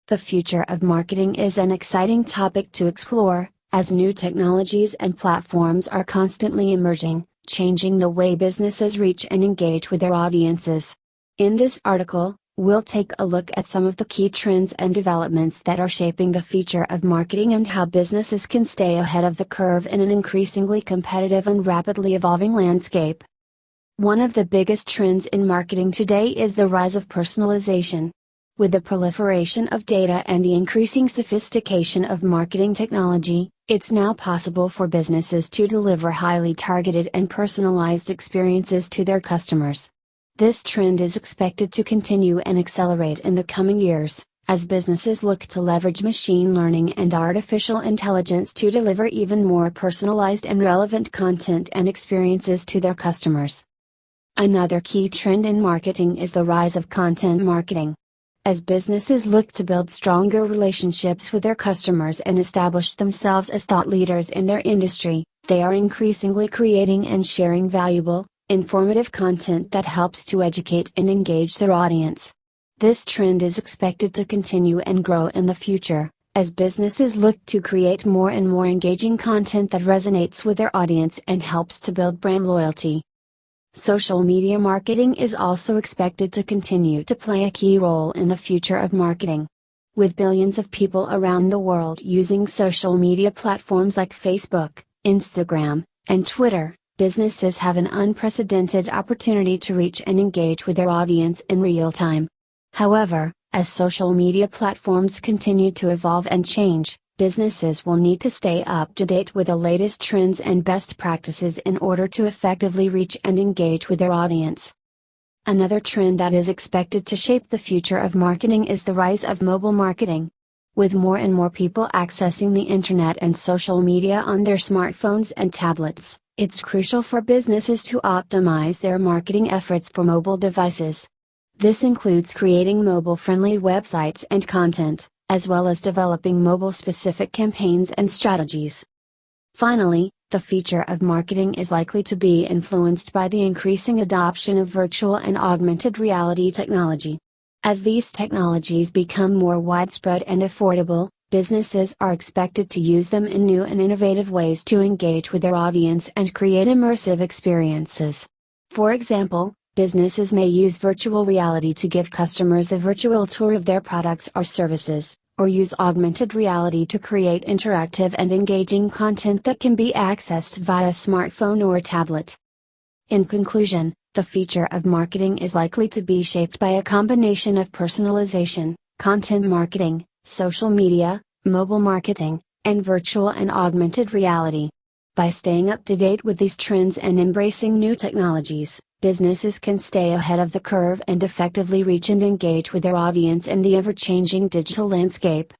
The future of marketing is an exciting topic to explore, as new technologies and platforms are constantly emerging, changing the way businesses reach and engage with their audiences. In this article, we'll take a look at some of the key trends and developments that are shaping the future of marketing and how businesses can stay ahead of the curve in an increasingly competitive and rapidly evolving landscape. One of the biggest trends in marketing today is the rise of personalization. With the proliferation of data and the increasing sophistication of marketing technology, it's now possible for businesses to deliver highly targeted and personalized experiences to their customers. This trend is expected to continue and accelerate in the coming years, as businesses look to leverage machine learning and artificial intelligence to deliver even more personalized and relevant content and experiences to their customers. Another key trend in marketing is the rise of content marketing. As businesses look to build stronger relationships with their customers and establish themselves as thought leaders in their industry, they are increasingly creating and sharing valuable, informative content that helps to educate and engage their audience. This trend is expected to continue and grow in the future, as businesses look to create more and more engaging content that resonates with their audience and helps to build brand loyalty. Social media marketing is also expected to continue to play a key role in the future of marketing. With billions of people around the world using social media platforms like Facebook, Instagram, and Twitter, businesses have an unprecedented opportunity to reach and engage with their audience in real time. However, as social media platforms continue to evolve and change, businesses will need to stay up to date with the latest trends and best practices in order to effectively reach and engage with their audience. Another trend that is expected to shape the future of marketing is the rise of mobile marketing. With more and more people accessing the internet and social media on their smartphones and tablets, it's crucial for businesses to optimize their marketing efforts for mobile devices. This includes creating mobile-friendly websites and content, as well as developing mobile-specific campaigns and strategies. Finally, the future of marketing is likely to be influenced by the increasing adoption of virtual and augmented reality technology. As these technologies become more widespread and affordable, businesses are expected to use them in new and innovative ways to engage with their audience and create immersive experiences. For example, businesses may use virtual reality to give customers a virtual tour of their products or services, or use augmented reality to create interactive and engaging content that can be accessed via smartphone or tablet. In conclusion, the future of marketing is likely to be shaped by a combination of personalization, content marketing, social media, mobile marketing, and virtual and augmented reality. By staying up to date with these trends and embracing new technologies, businesses can stay ahead of the curve and effectively reach and engage with their audience in the ever-changing digital landscape.